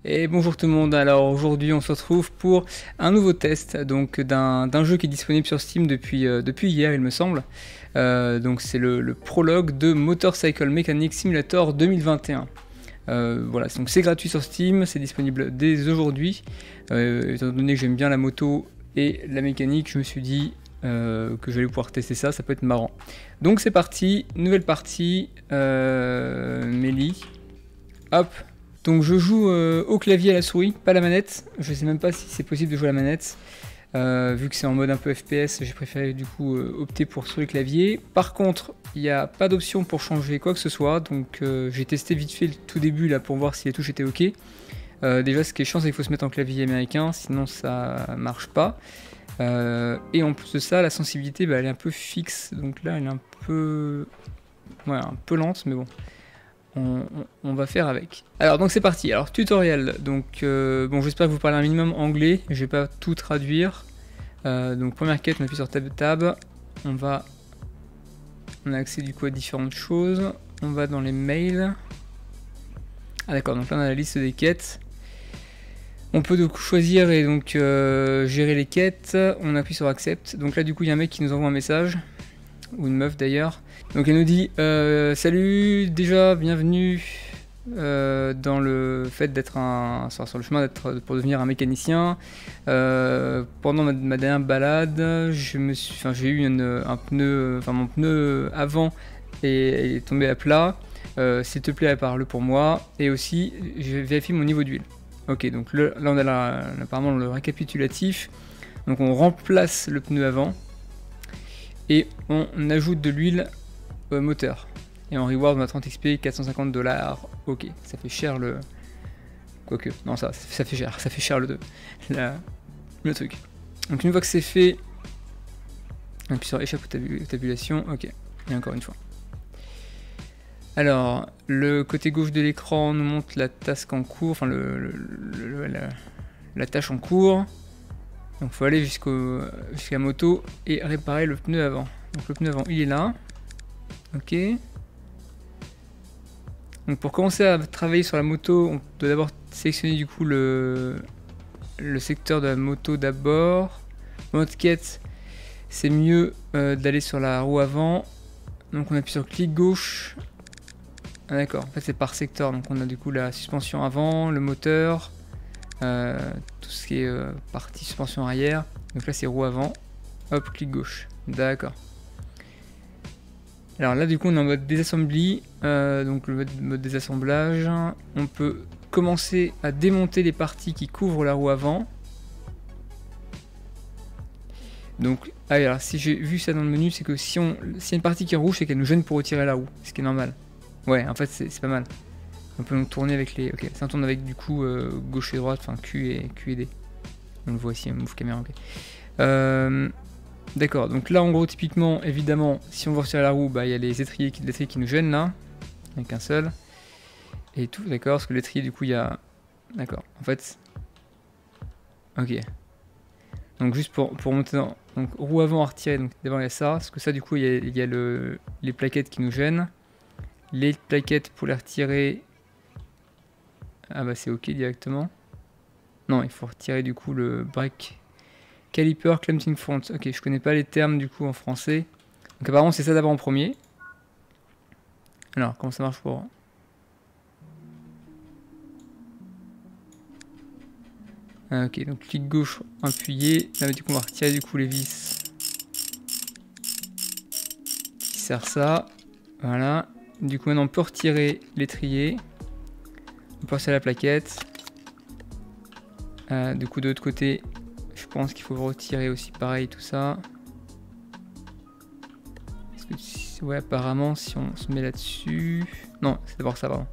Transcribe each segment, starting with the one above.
Et bonjour tout le monde, alors aujourd'hui on se retrouve pour un nouveau test donc d'un jeu qui est disponible sur Steam depuis hier il me semble. Donc c'est le prologue de Motorcycle Mechanic Simulator 2021. Voilà, donc c'est gratuit sur Steam, c'est disponible dès aujourd'hui. Étant donné que j'aime bien la moto et la mécanique, je me suis dit que j'allais pouvoir tester ça, ça peut être marrant. Donc c'est parti, nouvelle partie, Melee, hop. Donc je joue au clavier à la souris, pas la manette. Je sais même pas si c'est possible de jouer à la manette. Vu que c'est en mode un peu FPS, j'ai préféré du coup opter pour sur le clavier. Par contre, il n'y a pas d'option pour changer quoi que ce soit. Donc j'ai testé vite fait le tout début là pour voir si les touches étaient ok. Déjà ce qui est chiant c'est qu'il faut se mettre en clavier américain, sinon ça marche pas. Et en plus de ça, la sensibilité elle est un peu fixe. Donc là elle est un peu lente, mais bon. On va faire avec. Alors donc c'est parti, alors tutoriel, donc bon j'espère que vous parlez un minimum anglais, je vais pas tout traduire. Donc première quête, on appuie sur tab, on a accès du coup à différentes choses, on va dans les mails. Ah d'accord, donc là on a la liste des quêtes. On peut donc choisir et donc gérer les quêtes, on appuie sur accept, donc là du coup il y a un mec qui nous envoie un message, ou une meuf d'ailleurs. Donc elle nous dit salut, déjà bienvenue dans le fait d'être sur le chemin pour devenir un mécanicien. Pendant ma dernière balade, j'ai eu un pneu, mon pneu avant est tombé à plat. S'il te plaît, parle pour moi. Et aussi, je vérifie mon niveau d'huile. Ok, donc là on a apparemment le récapitulatif. Donc on remplace le pneu avant et on ajoute de l'huile moteur. Et en reward on a 30 XP, 450$. Ok, ça fait cher le... Quoique, non ça fait cher le truc. Donc une fois que c'est fait, on appuie sur échappe aux tabulations, ok, et encore une fois. Alors, le côté gauche de l'écran nous montre la task en cours, enfin la tâche en cours. Donc il faut aller jusqu'à la moto et réparer le pneu avant. Donc le pneu avant il est là. Ok. Donc pour commencer à travailler sur la moto, on doit d'abord sélectionner du coup le secteur de la moto d'abord. Mode quête, c'est mieux d'aller sur la roue avant. Donc on appuie sur clic gauche. Ah d'accord, en fait c'est par secteur. Donc on a du coup la suspension avant, le moteur, tout ce qui est partie suspension arrière. Donc là c'est roue avant. Hop, clic gauche. D'accord. Alors là du coup on est en mode désassembly, donc le mode désassemblage, on peut commencer à démonter les parties qui couvrent la roue avant. Donc, alors si j'ai vu ça dans le menu, c'est que s'il y a une partie qui est rouge, c'est qu'elle nous gêne pour retirer la roue, ce qui est normal. Ouais, en fait c'est pas mal. On peut donc tourner avec les... Ok, ça tourne avec du coup gauche et droite, enfin Q et D. On le voit ici, move caméra, ok. D'accord, donc là en gros typiquement évidemment si on veut retirer la roue, bah il y a les étriers qui nous gênent là, avec un seul. Et tout, d'accord, parce que l'étrier du coup il y a... D'accord, en fait... Ok. Donc juste pour monter dans... Donc roue avant à retirer, donc d'abord il y a ça, parce que ça du coup il y a les plaquettes qui nous gênent. Les plaquettes pour les retirer... Ah bah c'est ok directement. Non, il faut retirer du coup le brake... Caliper clamping front, ok, je connais pas les termes du coup en français. Donc apparemment c'est ça d'abord en premier. Alors comment ça marche pour... Ah, ok, donc clic gauche appuyé. Là du coup on va retirer du coup les vis qui sert ça. Voilà. Du coup maintenant on peut retirer l'étrier. On peut retirer la plaquette. Du coup de l'autre côté... Je pense qu'il faut retirer aussi pareil tout ça. Ouais, apparemment, si on se met là-dessus... Non, c'est d'abord ça, pardon.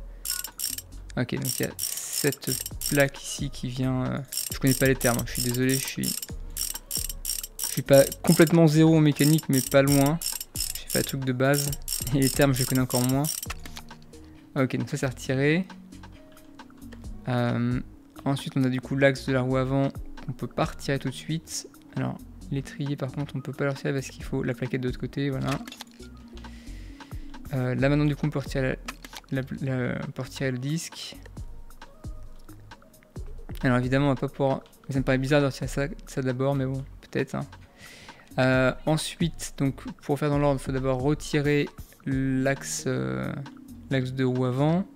Ok, donc il y a cette plaque ici qui vient... Je connais pas les termes, je suis désolé, je suis pas complètement zéro en mécanique, mais pas loin. J'ai fait un truc de base. Et les termes, je les connais encore moins. Ok, donc ça c'est retiré. Ensuite, on a du coup l'axe de la roue avant. On peut pas retirer tout de suite. Alors, l'étrier par contre, on peut pas le retirer parce qu'il faut la plaquette de l'autre côté, voilà. Là maintenant du coup on peut retirer, on peut retirer le disque. Alors évidemment on va pas pouvoir... Ça me paraît bizarre de retirer ça d'abord, mais bon, peut-être. Hein. Ensuite, donc pour faire dans l'ordre, il faut d'abord retirer l'axe de roue avant.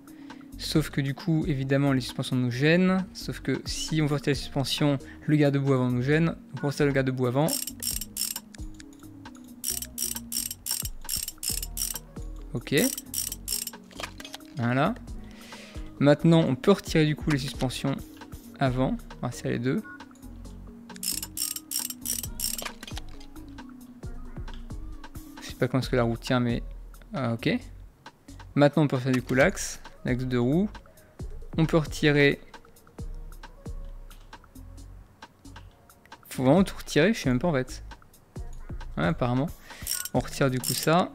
Sauf que du coup, évidemment, les suspensions nous gênent. Sauf que si on veut retirer les suspensions, le garde-boue avant nous gêne. Donc on retire le garde-boue avant. Ok. Voilà. Maintenant, on peut retirer du coup les suspensions avant. On va serrer les deux. Je sais pas comment est-ce que la roue tient, mais... ok. Maintenant, on peut faire du coup l'axe de roue. On peut retirer... Faut vraiment tout retirer, je sais même pas en fait. Ouais, apparemment. On retire du coup ça.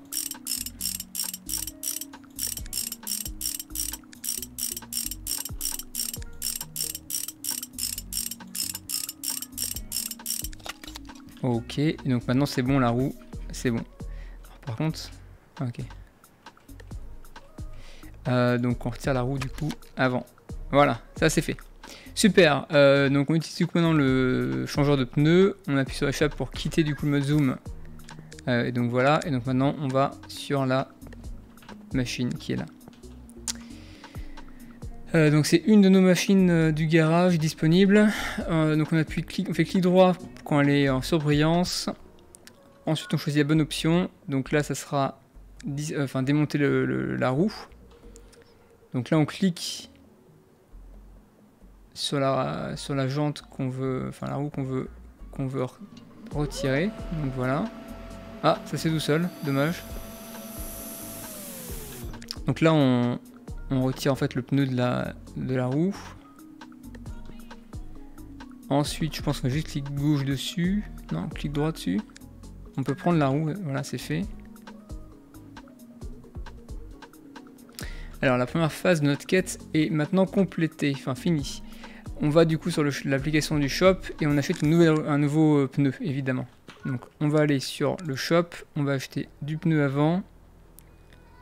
Ok, et donc maintenant c'est bon, la roue, c'est bon. Alors, par contre, ok. Donc on retire la roue du coup avant. Voilà, ça c'est fait. Super, donc on utilise du coup maintenant le changeur de pneus. On appuie sur échappe pour quitter du coup le mode zoom. Et donc voilà, et donc maintenant on va sur la machine qui est là. Donc c'est une de nos machines du garage disponible. Donc on appuie on fait clic droit quand elle est en surbrillance. Ensuite on choisit la bonne option. Donc là ça sera démonter la roue. Donc là on clique sur la jante qu'on veut, enfin la roue qu'on veut retirer. Donc voilà. Ah, ça c'est tout seul, dommage. Donc là on retire en fait le pneu de la roue. Ensuite, je pense qu'on juste clic gauche dessus. Non, clic droit dessus. On peut prendre la roue, voilà, c'est fait. Alors la première phase de notre quête est maintenant complétée, enfin finie. On va du coup sur l'application du shop et on achète un nouveau pneu, évidemment. Donc on va aller sur le shop, on va acheter du pneu avant.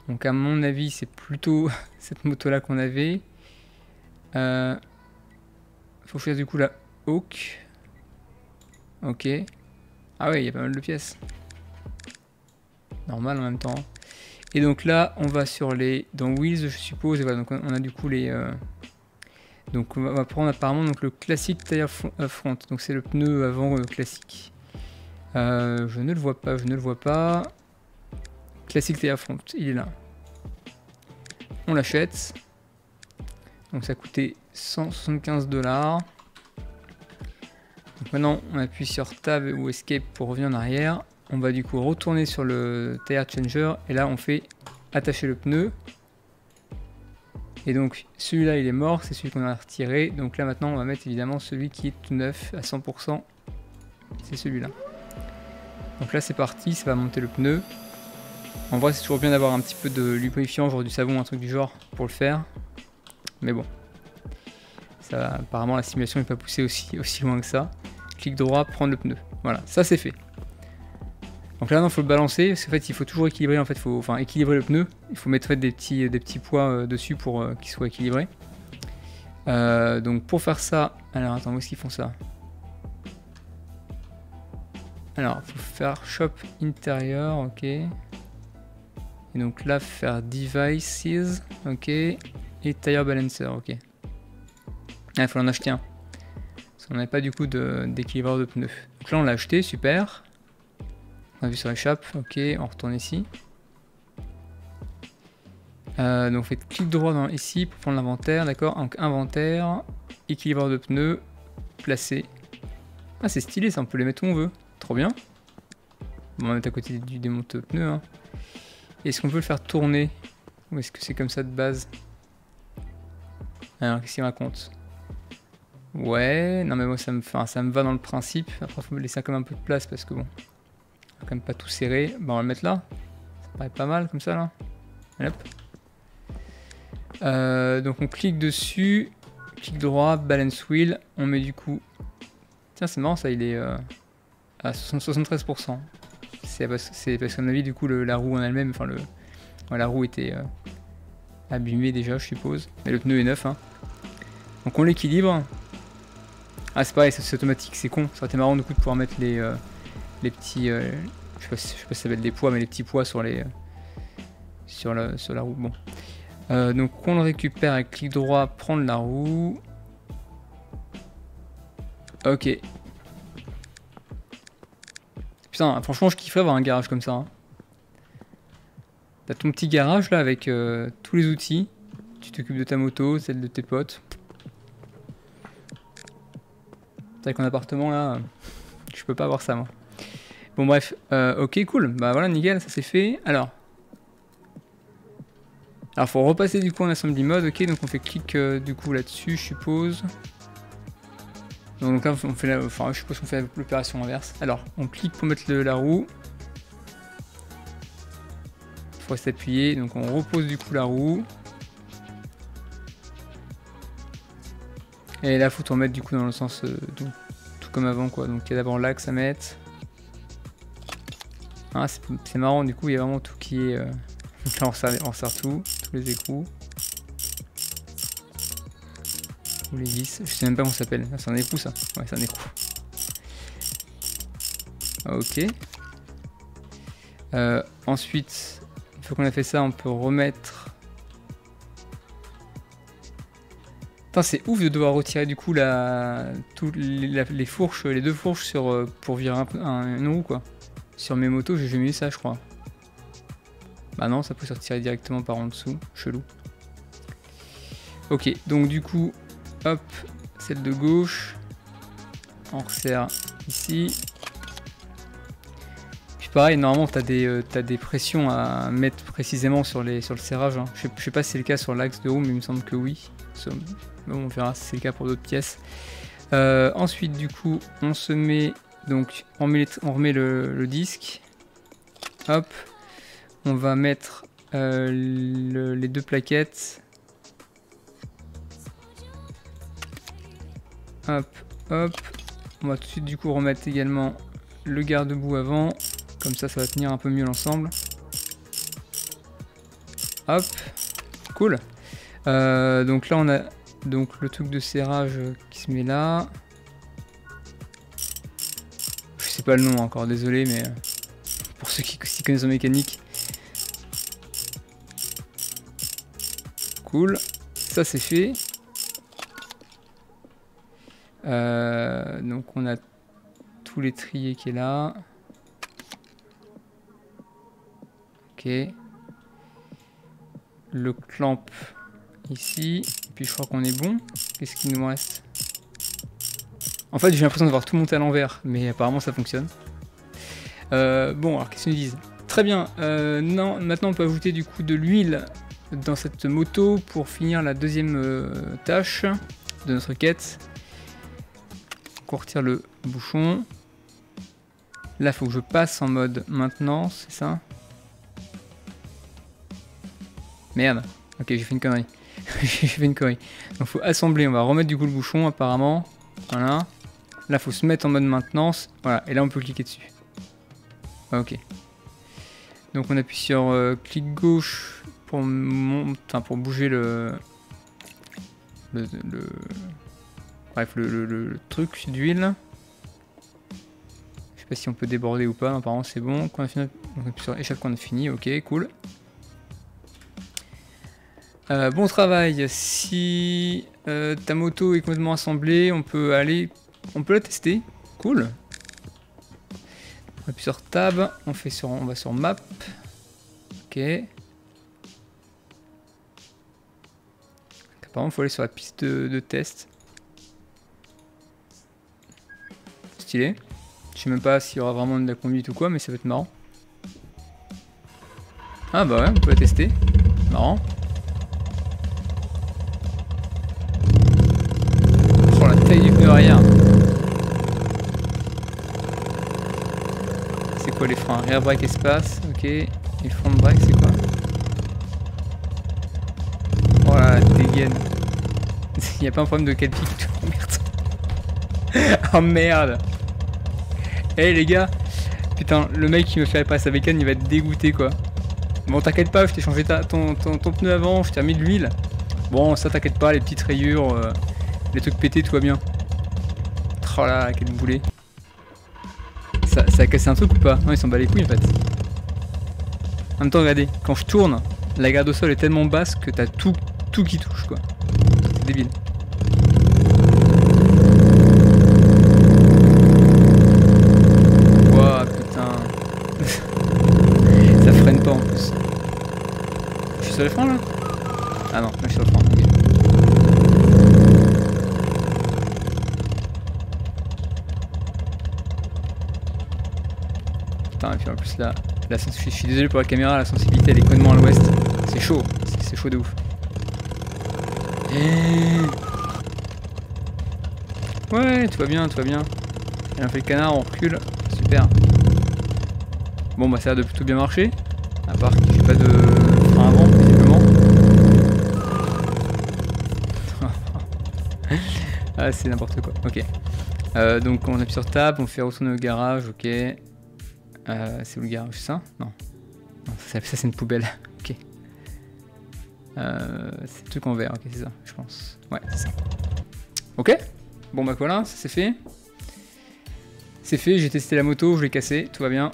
Donc à mon avis c'est plutôt cette moto là qu'on avait. Faut choisir du coup la Hawk. Ok. Ah ouais, il y a pas mal de pièces. Normal en même temps. Et donc là on va sur dans Wheels je suppose. Et voilà, donc on a du coup les... Donc on va prendre apparemment donc, le classique tire front. Donc c'est le pneu avant classique. Je ne le vois pas, je ne le vois pas. Classique tire front, il est là. On l'achète. Donc ça coûtait 175 $. Donc maintenant on appuie sur Tab ou Escape pour revenir en arrière. On va du coup retourner sur le tire changer et là on fait attacher le pneu. Et donc celui-là il est mort, c'est celui qu'on a retiré. Donc là maintenant on va mettre évidemment celui qui est tout neuf à 100%. C'est celui-là. Donc là c'est parti, ça va monter le pneu. En vrai c'est toujours bien d'avoir un petit peu de lubrifiant, genre du savon, un truc du genre pour le faire. Mais bon. Ça, apparemment la simulation n'est pas poussée aussi loin que ça. Clic droit, prendre le pneu. Voilà, ça c'est fait. Donc là, il faut le balancer, parce qu'en fait, il faut toujours équilibrer, en fait, équilibrer le pneu. Il faut mettre des petits poids dessus pour qu'il soit équilibré. Donc pour faire ça, alors attends, où est-ce qu'ils font ça? Alors, il faut faire shop intérieur, ok. Et donc là, faire devices, ok. Et tire balancer, ok. Ah, il faut en acheter un. Parce qu'on n'avait pas du coup d'équilibreur de pneus. Donc là, on l'a acheté, super. On a vu sur l'échappe, ok, on retourne ici. Donc faites clic droit ici pour prendre l'inventaire, d'accord. Donc inventaire, équilibreur de pneus, placé. Ah c'est stylé ça, on peut les mettre où on veut, trop bien. Bon, on va mettre à côté du démonte pneus. Hein. Est-ce qu'on peut le faire tourner? Ou est-ce que c'est comme ça de base? Alors qu'est-ce qu'il raconte? Ouais, non mais moi ça me va dans le principe. Après il faut me laisser quand même un peu de place parce que bon, on va quand même pas tout serrer. Bah on va le mettre là. Ça paraît pas mal comme ça là. Hop. Donc on clique dessus, clic droit, balance wheel. On met du coup. Tiens c'est marrant ça, il est à 73%. C'est parce qu'à mon avis du coup la roue en elle-même, enfin la roue était abîmée déjà je suppose. Mais le pneu est neuf. Hein. Donc on l'équilibre. Ah c'est pareil, c'est automatique, c'est con. Ça aurait été marrant du coup de pouvoir mettre les petits... je sais pas si ça s'appelle des poids, mais les petits poids sur les... sur la roue. Bon. Donc on le récupère avec clic droit, prendre la roue. Ok. Putain, franchement je kifferais avoir un garage comme ça. Hein. T'as ton petit garage là avec tous les outils. Tu t'occupes de ta moto, celle de tes potes. Avec mon appartement là, je peux pas avoir ça moi. Bon bref, ok cool, bah voilà nickel, ça c'est fait. Alors faut repasser du coup en assembly mode, ok, donc on fait clic du coup là-dessus je suppose. Donc là on fait enfin je suppose qu'on fait l'opération inverse. Alors on clique pour mettre la roue. Il faut s'appuyer, donc on repose du coup la roue. Et là faut tout remettre du coup dans le sens tout comme avant quoi, donc il y a d'abord l'axe à mettre. Ah c'est marrant du coup il y a vraiment tout qui est... Donc là on serre tous les écrous. Ou les vis, je sais même pas comment ça s'appelle, c'est un écrou ça, ouais c'est un écrou. Ok. Ensuite, une fois qu'on a fait ça on peut remettre... Putain, c'est ouf de devoir retirer du coup les fourches, les deux fourches pour virer une roue quoi. Sur mes motos, j'ai jamais eu ça je crois. Bah non, ça peut se retirer directement par en dessous, chelou. Ok, donc du coup, hop, celle de gauche, on resserre ici. Puis pareil, normalement t'as des pressions à mettre précisément sur le serrage. Hein. Je sais pas si c'est le cas sur l'axe de roue, mais il me semble que oui. Bon, on verra si c'est le cas pour d'autres pièces. Ensuite, du coup, on se met... Donc, on remet le disque. Hop. On va mettre les deux plaquettes. Hop, hop. On va tout de suite, du coup, remettre également le garde-boue avant. Comme ça va tenir un peu mieux l'ensemble. Hop. Cool. Donc là, on a... Donc le truc de serrage qui se met là. Je sais pas le nom encore, désolé, mais pour ceux qui s'y connaissent en mécanique. Cool, ça c'est fait. Donc on a tous les triers qui est là. Ok. Le clamp ici. Puis je crois qu'on est bon. Qu'est-ce qu'il nous reste? En fait j'ai l'impression d'avoir tout monté à l'envers, mais apparemment ça fonctionne. Bon alors qu'est-ce qu'ils nous disent? Très bien, non, maintenant on peut ajouter du coup de l'huile dans cette moto pour finir la deuxième tâche de notre quête. On retire le bouchon. Là il faut que je passe en mode maintenance, c'est ça? Merde, ok j'ai fait une connerie. J'ai fait une connerie. Donc faut assembler, on va remettre du coup le bouchon apparemment. Voilà. Là faut se mettre en mode maintenance. Voilà, et là on peut cliquer dessus. Ok. Donc on appuie sur clic gauche pour bouger bref, le truc d'huile. Je sais pas si on peut déborder ou pas, apparemment c'est bon. Quand on a fini, on appuie sur échappe quand on a fini, ok, cool. Bon travail, si ta moto est complètement assemblée, on peut la tester, cool. On appuie sur tab, on va sur map, ok. Apparemment il faut aller sur la piste de test. Stylé. Je sais même pas s'il y aura vraiment de la conduite ou quoi, mais ça va être marrant. Ah bah ouais, on peut la tester, marrant. La taille du pneu arrière. C'est quoi les freins? Rear brake espace, ok. Et le front brake c'est quoi? Oh là, dégaine. Il n'y a pas un problème de 4 pics. Merde. Oh merde. Eh les gars. Putain, le mec qui me fait la passe à bécane il va être dégoûté quoi. Bon t'inquiète pas, je t'ai changé ton pneu avant, je t'ai mis de l'huile. Bon ça t'inquiète pas, les petites rayures. Les trucs pétés, tout va bien. Oh là, quel boulet. Ça a cassé un truc ou pas? Non, il s'en bat les couilles en fait. En même temps, regardez, quand je tourne, la garde au sol est tellement basse que t'as tout qui touche quoi. C'est débile. Ouah, putain. Ça freine pas en plus. Je suis sur le frein là? Ah non, je suis sur le frein, ok. Et puis en plus là, je suis désolé pour la caméra, la sensibilité elle est connement à l'ouest. C'est chaud, c'est chaud de ouf. Ouais, tout va bien, tout va bien. Et on fait le canard, on recule, super. Bon bah ça a l'air de plutôt bien marcher. À part que j'ai pas de frein avant, visiblement. Ah c'est n'importe quoi, ok. Donc on appuie sur Tab, on fait retourner au garage, ok. C'est où le garage, ça? Non. Non, ça c'est une poubelle. Ok. C'est le truc en vert, ok, c'est ça, je pense. Ouais, c'est ça. Ok. Bon bah voilà, ça c'est fait. C'est fait, j'ai testé la moto, je l'ai cassé, tout va bien.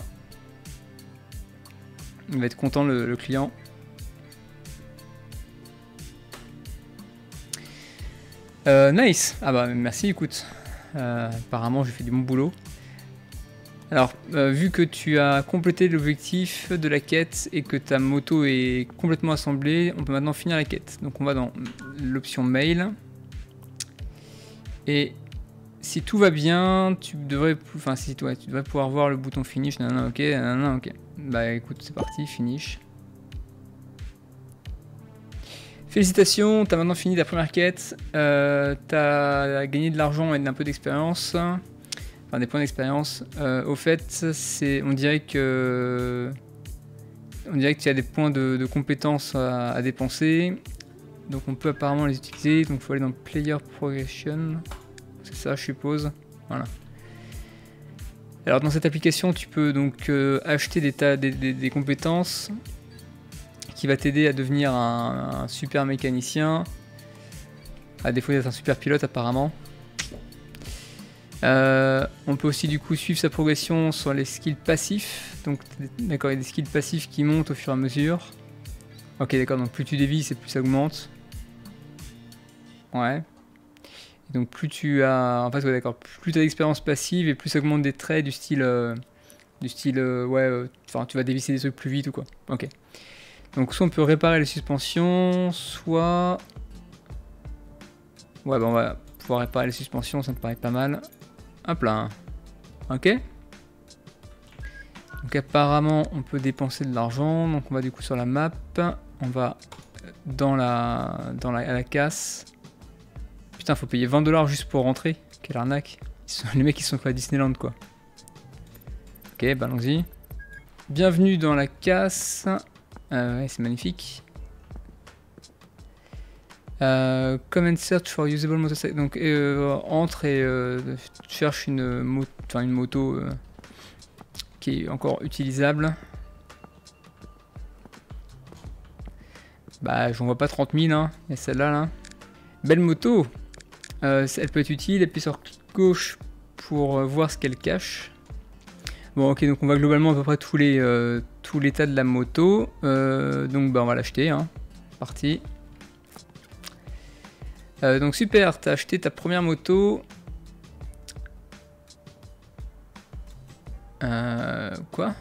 Il va être content le client. Nice. Ah bah merci, écoute. Apparemment j'ai fait du bon boulot. Alors, vu que tu as complété l'objectif de la quête et que ta moto est complètement assemblée, on peut maintenant finir la quête. Donc on va dans l'option mail. Et si tout va bien, tu devrais pouvoir voir le bouton finish. Nanana, ok, nanana, ok. Bah écoute, c'est parti, finish. Félicitations, tu as maintenant fini ta première quête. Tu as gagné de l'argent et un peu d'expérience. Enfin, des points d'expérience. Au fait, on dirait que tu as des points de compétences à dépenser. Donc on peut apparemment les utiliser. Donc il faut aller dans Player Progression. C'est ça, je suppose. Voilà. Alors dans cette application, tu peux donc acheter des compétences qui va t'aider à devenir un super mécanicien. À défaut d'être un super pilote apparemment. On peut aussi du coup suivre sa progression sur les skills passifs. Donc d'accord, il y a des skills passifs qui montent au fur et à mesure. Ok d'accord, donc plus tu dévises et plus ça augmente. Ouais. Et donc plus tu as... En fait ouais d'accord, plus tu as d'expérience passive et plus ça augmente des traits du style... enfin tu vas dévisser des trucs plus vite ou quoi. Ok. Donc soit on peut réparer les suspensions, soit... Ouais bah on va pouvoir réparer les suspensions, ça me paraît pas mal. Hop là. Ok. Donc apparemment on peut dépenser de l'argent. Donc on va du coup sur la map. On va à la casse. Putain, faut payer 20 $ juste pour rentrer. Quelle arnaque. Les mecs ils sont quoi à Disneyland quoi. Ok, bah allons-y. Bienvenue dans la casse. Ouais, c'est magnifique. Come and search for usable motorcycle. Donc entre et cherche une moto qui est encore utilisable. Bah j'en vois pas 30 000 hein. Il y a celle-là là. Belle moto. Elle peut être utile. Appuie sur gauche pour voir ce qu'elle cache. Bon ok, donc on va globalement à peu près tout l'état de la moto. Donc bah on va l'acheter hein. Parti. Donc super, t'as acheté ta première moto. Quoi?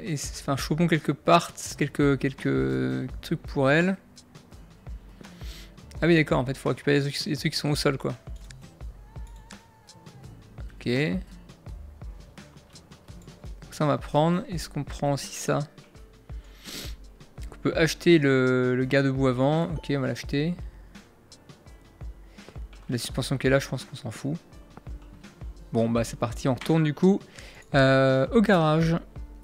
Enfin, chopons quelques parts, quelques trucs pour elle. Ah oui d'accord, en fait, il faut récupérer les trucs qui sont au sol, quoi. Ok. Ça, on va prendre. Est-ce qu'on prend aussi ça? On peut acheter le garde-boue avant. Ok, on va l'acheter. La suspension qui est là, je pense qu'on s'en fout. Bon, bah c'est parti, on retourne du coup au garage.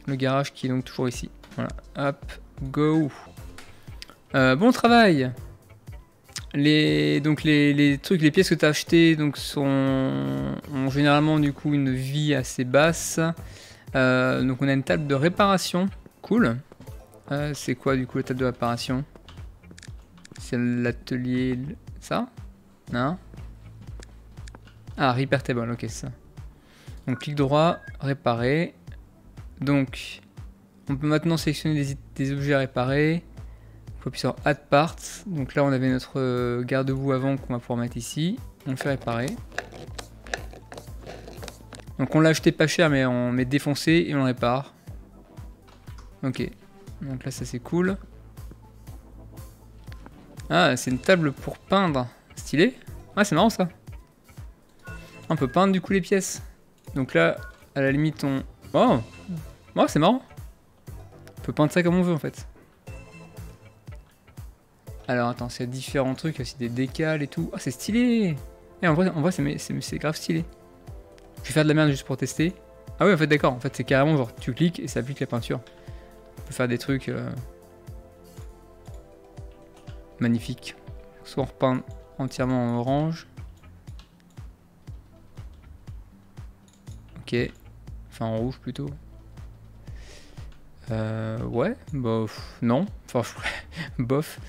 Le garage qui est donc toujours ici. Voilà, hop, go. Bon travail. Les pièces que tu as achetées donc, ont généralement du coup une vie assez basse. Donc on a une table de réparation. Cool. C'est quoi du coup la table de réparation? C'est l'atelier... Ça? Non? Ah, repair table, ok, c'est ça. Donc clic droit, réparer. Donc on peut maintenant sélectionner des objets à réparer. Il faut appuyer sur Add Parts. Donc là on avait notre garde-boue avant qu'on va pouvoir mettre ici. On le fait réparer. Donc on l'a acheté pas cher mais on met défoncé et on le répare. Ok. Donc là ça c'est cool. Ah c'est une table pour peindre. Stylé. Ah c'est marrant ça. On peut peindre du coup les pièces. Donc là à la limite on... Oh, oh c'est marrant. On peut peindre ça comme on veut en fait. Alors attends, c'est différents trucs, il y a aussi des décals et tout. Ah c'est stylé. Et en vrai c'est grave stylé. Je vais faire de la merde juste pour tester. Ah oui en fait d'accord, en fait c'est carrément genre tu cliques et ça applique la peinture. On peut faire des trucs magnifiques. Soit on repeint entièrement en orange. Ok. Enfin en rouge plutôt. Ouais, bof, non. Enfin, bof.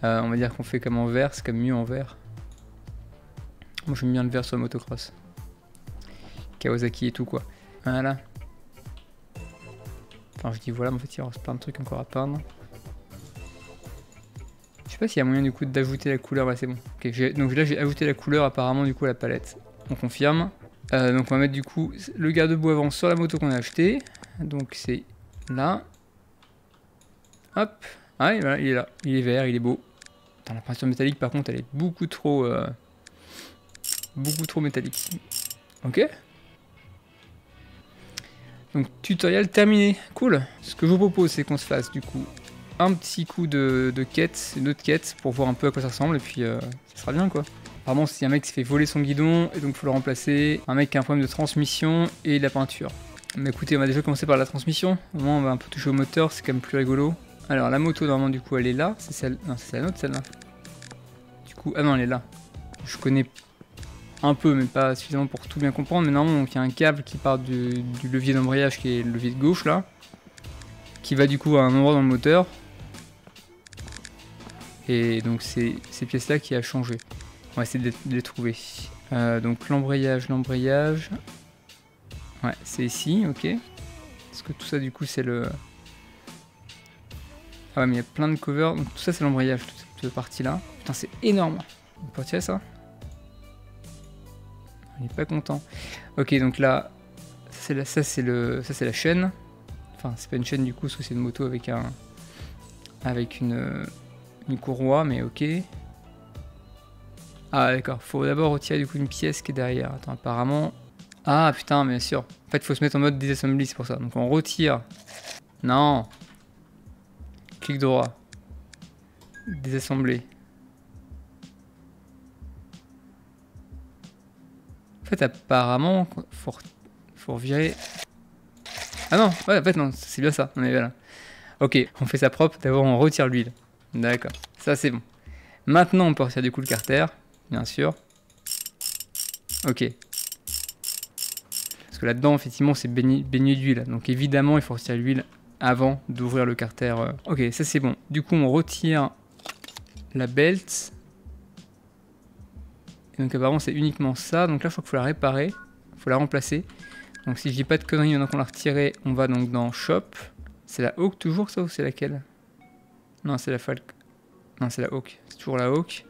On va dire qu'on fait comme en vert, c'est comme mieux en vert. Moi j'aime bien le vert sur le motocross. Kawasaki et tout quoi. Voilà. Enfin je dis voilà, mais en fait il y aura plein de trucs encore à peindre. Je sais pas s'il y a moyen du coup d'ajouter la couleur, ouais c'est bon. Okay, donc là j'ai ajouté la couleur apparemment du coup à la palette. On confirme. Donc on va mettre du coup le garde-boue avant sur la moto qu'on a acheté. Donc c'est là. Hop. Ah et voilà, il est là. Il est vert, il est beau. Attends, la peinture métallique par contre elle est beaucoup trop métallique. Ok. Donc tutoriel terminé. Cool. Ce que je vous propose c'est qu'on se fasse du coup un petit coup de quête, une autre quête pour voir un peu à quoi ça ressemble et puis ça sera bien quoi. Apparemment c'est un mec qui s'est fait voler son guidon et donc il faut le remplacer. Un mec qui a un problème de transmission et de la peinture. Mais écoutez, on va déjà commencer par la transmission. Au moins on va un peu toucher au moteur, c'est quand même plus rigolo. Alors la moto normalement du coup elle est là, c'est celle... Non c'est la nôtre celle-là. Du coup, ah non elle est là. Je connais un peu mais pas suffisamment pour tout bien comprendre. Mais normalement il y a un câble qui part du levier d'embrayage qui est le levier de gauche là. Qui va du coup à un endroit dans le moteur. Et donc c'est ces pièces là qui a changé. On va essayer de les trouver. Donc l'embrayage. Ouais c'est ici, ok. Est-ce que tout ça du coup c'est le... Ah ouais mais il y a plein de covers, donc tout ça c'est l'embrayage, toute cette partie là. Putain c'est énorme. On peut retirer ça? On n'est pas content. Ok donc là, ça c'est la chaîne. Enfin c'est pas une chaîne du coup, parce que c'est une moto avec une courroie, mais ok. Ah d'accord, faut d'abord retirer du coup une pièce qui est derrière. Attends apparemment... Ah putain bien sûr. En fait il faut se mettre en mode disassembly, c'est pour ça. Donc on retire... Non. Clic droit. Désassembler. En fait apparemment faut revirer... Ah non, ouais en fait non, c'est bien ça, on est là. Ok, on fait ça propre, d'abord on retire l'huile. D'accord, ça c'est bon. Maintenant on peut retirer du coup le carter, bien sûr. Ok. Parce que là-dedans effectivement c'est baigné d'huile, donc évidemment il faut retirer l'huile avant d'ouvrir le carter. Ok, ça c'est bon. Du coup on retire la belt. Et donc apparemment c'est uniquement ça, donc là je crois qu'il faut la réparer, il faut la remplacer. Donc si je dis pas de conneries, maintenant qu'on l'a retirée, on va donc dans Shop. C'est la Hawk toujours ça ou c'est laquelle? Non c'est la Falk. Non c'est la Hawk, c'est toujours la Hawk.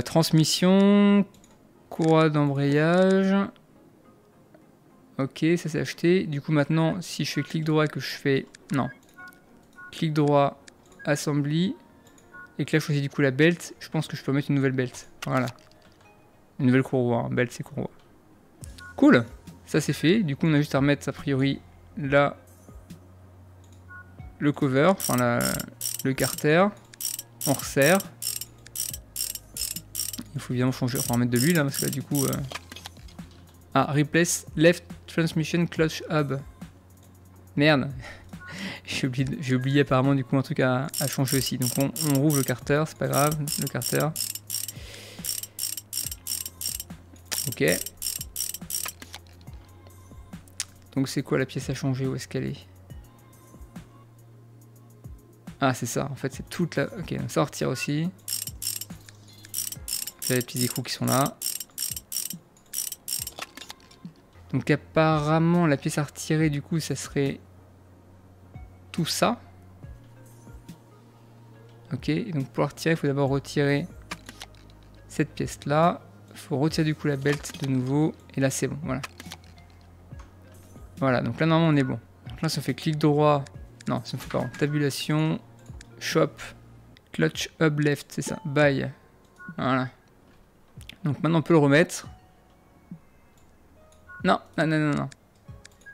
Transmission, courroie d'embrayage. Ok, ça c'est acheté. Du coup maintenant, si je fais clic droit et que je fais... Non. Clic droit, assembly. Et que là je choisis du coup la belt, je pense que je peux mettre une nouvelle belt. Voilà. Une nouvelle courroie, hein. Belt c'est courroie. Cool. Ça c'est fait. Du coup on a juste à remettre a priori là le cover, enfin le carter. On resserre. Il faut évidemment changer, enfin remettre de l'huile hein, parce que là du coup... Ah, replace left transmission clutch hub. Merde. J'ai oublié apparemment du coup un truc à changer aussi. Donc on rouvre le carter, c'est pas grave, le carter. Ok. Donc c'est quoi la pièce à changer? Où est-ce qu'elle est? Ah c'est ça, en fait c'est toute la... Ok, donc ça on retire aussi. Il y a les petits écrous qui sont là. Donc apparemment la pièce à retirer du coup ça serait tout ça. Ok, donc pour la retirer il faut d'abord retirer cette pièce là. Il faut retirer du coup la belt de nouveau. Et là c'est bon, voilà. Voilà, donc là normalement on est bon. Donc là ça fait clic droit. Non, ça me fait pas. Tabulation. Shop. Clutch hub left, c'est ça. Buy. Voilà. Donc maintenant on peut le remettre. Non, non, non, non, non.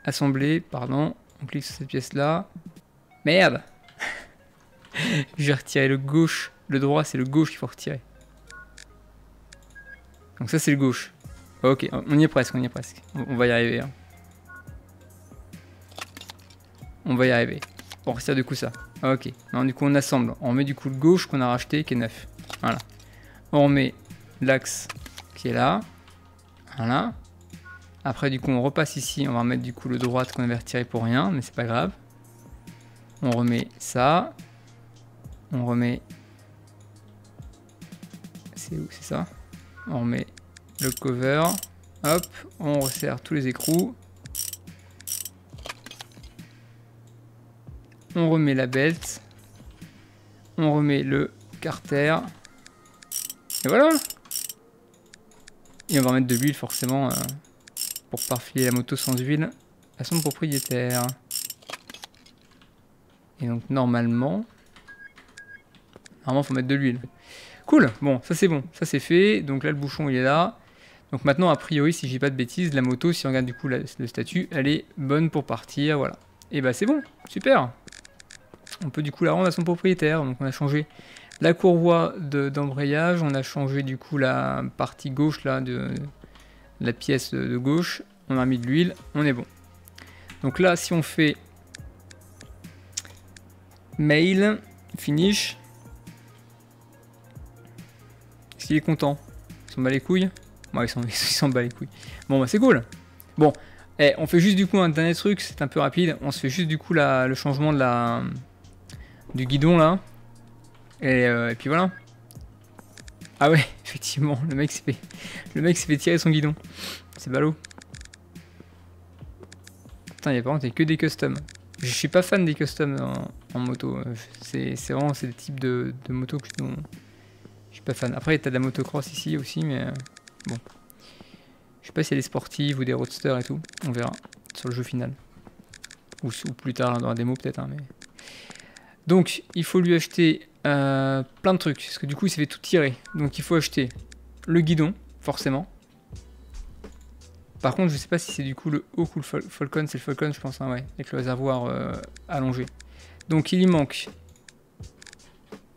Assembler, pardon. On clique sur cette pièce là. Merde. J'ai retiré le gauche. Le droit c'est le gauche qu'il faut retirer. Donc ça c'est le gauche. Ok, on y est presque, on y est presque. On va y arriver. Hein. On va y arriver. On retire du coup ça. Ok. Non, du coup on assemble. On met du coup le gauche qu'on a racheté qui est neuf. Voilà. On remet l'axe qui est là. Voilà. Après du coup on repasse ici. On va remettre du coup le droite qu'on avait retiré pour rien. Mais c'est pas grave. On remet ça. On remet... C'est où? C'est ça. On remet le cover. Hop. On resserre tous les écrous. On remet la belt. On remet le carter. Et voilà. Et on va mettre de l'huile forcément pour pas refiler la moto sans huile à son propriétaire. Et donc normalement faut mettre de l'huile. Cool, bon ça c'est bon, ça c'est fait. Donc là le bouchon il est là. Donc maintenant a priori si j'ai pas de bêtises, la moto si on regarde du coup le statut, elle est bonne pour partir, voilà. Et bah c'est bon, super. On peut du coup la rendre à son propriétaire. Donc on a changé la courroie d'embrayage, on a changé du coup la partie gauche là de la pièce de gauche, on a mis de l'huile, on est bon. Donc là si on fait mail, finish, est-ce qu'il est content? Ils s'en bat les couilles? Ouais, ils s'en bat les couilles. Bon bah c'est cool. Bon, on fait juste du coup un dernier truc, c'est un peu rapide, on se fait juste du coup le changement de du guidon là. Et puis voilà. Ah ouais, effectivement, le mec s'est fait tirer son guidon. C'est ballot. Putain, par contre, il n'y a que des customs. Je suis pas fan des customs en moto. C'est vraiment des types de motos que je suis pas fan. Après, t'as de la motocross ici aussi, mais bon. Je sais pas si elle est sportive ou des roadsters et tout. On verra sur le jeu final. Ou plus tard dans la démo peut-être. Hein, mais... Donc, il faut lui acheter plein de trucs. Parce que du coup, il s'est fait tout tirer. Donc, il faut acheter le guidon, forcément. Par contre, je sais pas si c'est du coup le haut ou le Falcon. C'est le Falcon, je pense, hein, ouais. Avec le réservoir allongé. Donc, il y manque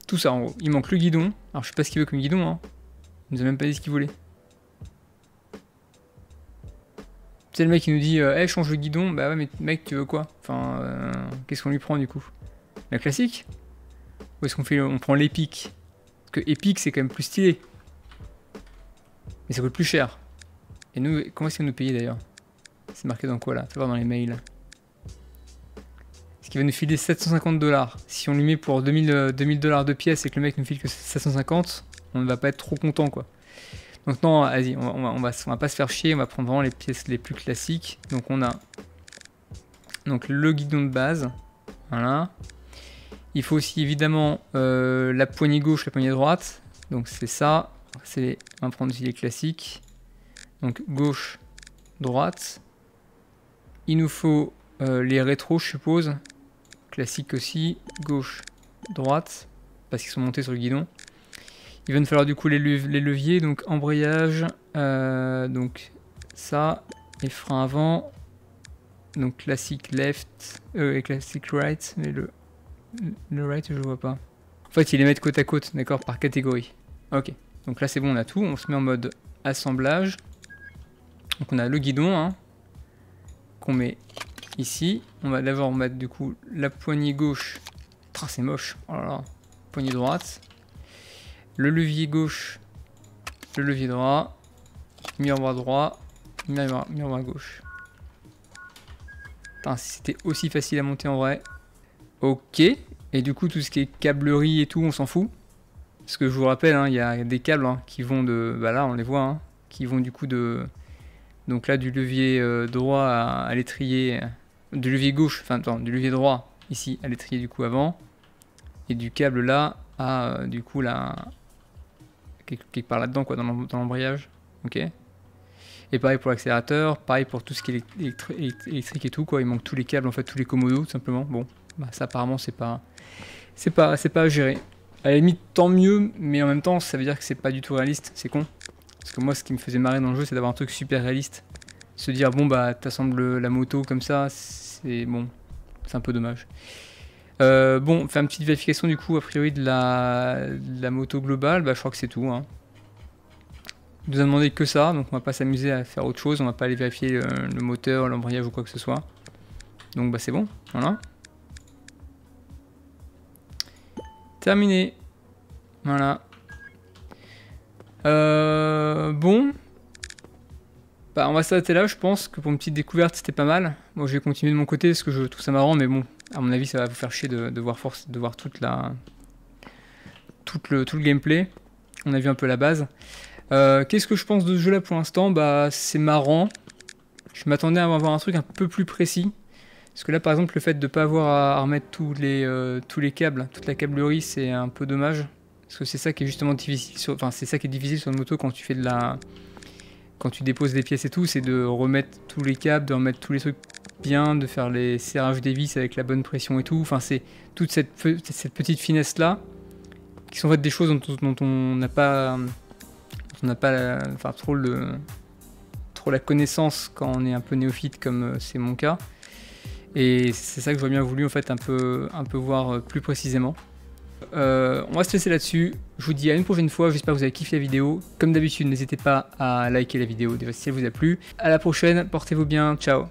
tout ça en gros. Il manque le guidon. Alors, je sais pas ce qu'il veut comme guidon. Hein. Il nous a même pas dit ce qu'il voulait. C'est le mec qui nous dit hey, change le guidon. Bah ouais, mais mec, tu veux quoi? Enfin, qu'est-ce qu'on lui prend du coup? La classique? Ou est-ce on prend l'épique? Parce que épique c'est quand même plus stylé. Mais ça coûte plus cher. Et nous, comment est-ce qu'il va nous payer d'ailleurs? C'est marqué dans quoi là? Fais voir dans les mails. Est-ce qu'il va nous filer 750$? Si on lui met pour 2000$ de pièces et que le mec nous file que 750, on ne va pas être trop content quoi. Donc non, vas-y, on va pas se faire chier, on va prendre vraiment les pièces les plus classiques. Donc on a donc le guidon de base. Voilà. Il faut aussi évidemment la poignée gauche, la poignée droite. Donc c'est ça. On va prendre aussi les classiques. Donc gauche, droite. Il nous faut les rétros, je suppose. Classique aussi. Gauche, droite. Parce qu'ils sont montés sur le guidon. Il va nous falloir du coup les leviers. Donc embrayage. Donc ça. Les freins avant. Donc classique left. Et classique right. Mais le right, je vois pas. En fait, ils les mettent côte à côte, d'accord, par catégorie. Ok. Donc là, c'est bon, on a tout. On se met en mode assemblage. Donc on a le guidon, hein, qu'on met ici. On va d'abord mettre du coup la poignée gauche. Ah, c'est moche. Oh là là. Poignée droite. Le levier gauche. Le levier droit. Miroir droit. Miroir gauche. Putain, si c'était aussi facile à monter en vrai. Ok, et du coup tout ce qui est câblerie et tout, on s'en fout. Parce que je vous rappelle, hein, il y a des câbles hein, qui vont de... Bah là, on les voit, hein, qui vont du coup de Donc là, du levier droit à l'étrier, du levier gauche, enfin attends, du levier droit ici à l'étrier du coup avant, et du câble là à du coup là, quelque part là-dedans quoi, dans l'embrayage. Ok. Et pareil pour l'accélérateur, pareil pour tout ce qui est électrique et tout quoi. Il manque tous les câbles en fait, tous les commodos tout simplement. Bon, bah ça apparemment c'est pas à gérer. À la limite tant mieux, mais en même temps ça veut dire que c'est pas du tout réaliste, c'est con. Parce que moi ce qui me faisait marrer dans le jeu c'est d'avoir un truc super réaliste. Se dire bon bah t'assembles la moto comme ça, c'est bon, c'est un peu dommage. Bon, on fait une petite vérification du coup a priori de la moto globale, bah je crois que c'est tout. Hein. Il nous a demandé que ça, donc on va pas s'amuser à faire autre chose, on va pas aller vérifier le moteur, l'embrayage ou quoi que ce soit. Donc bah c'est bon, voilà. Terminé. Voilà. Bon. Bah on va s'arrêter là, je pense que pour une petite découverte c'était pas mal. Bon je vais continuer de mon côté parce que je trouve ça marrant, mais bon, à mon avis ça va vous faire chier de voir tout le gameplay. On a vu un peu la base. Qu'est-ce que je pense de ce jeu là pour l'instant? Bah c'est marrant. Je m'attendais à avoir un truc un peu plus précis. Parce que là par exemple le fait de ne pas avoir à remettre tous les câbles, toute la câblerie, c'est un peu dommage. Parce que c'est ça qui est justement difficile enfin c'est ça qui est difficile sur une moto quand tu fais quand tu déposes des pièces et tout, c'est de remettre tous les câbles, de remettre tous les trucs bien, de faire les serrages des vis avec la bonne pression et tout. Enfin c'est toute cette petite finesse là, qui sont en fait des choses dont on n'a pas enfin, trop la connaissance quand on est un peu néophyte comme c'est mon cas. Et c'est ça que j'aurais bien voulu en fait un peu voir plus précisément. On va se laisser là-dessus. Je vous dis à une prochaine fois. J'espère que vous avez kiffé la vidéo. Comme d'habitude, n'hésitez pas à liker la vidéo si elle vous a plu. À la prochaine. Portez-vous bien. Ciao.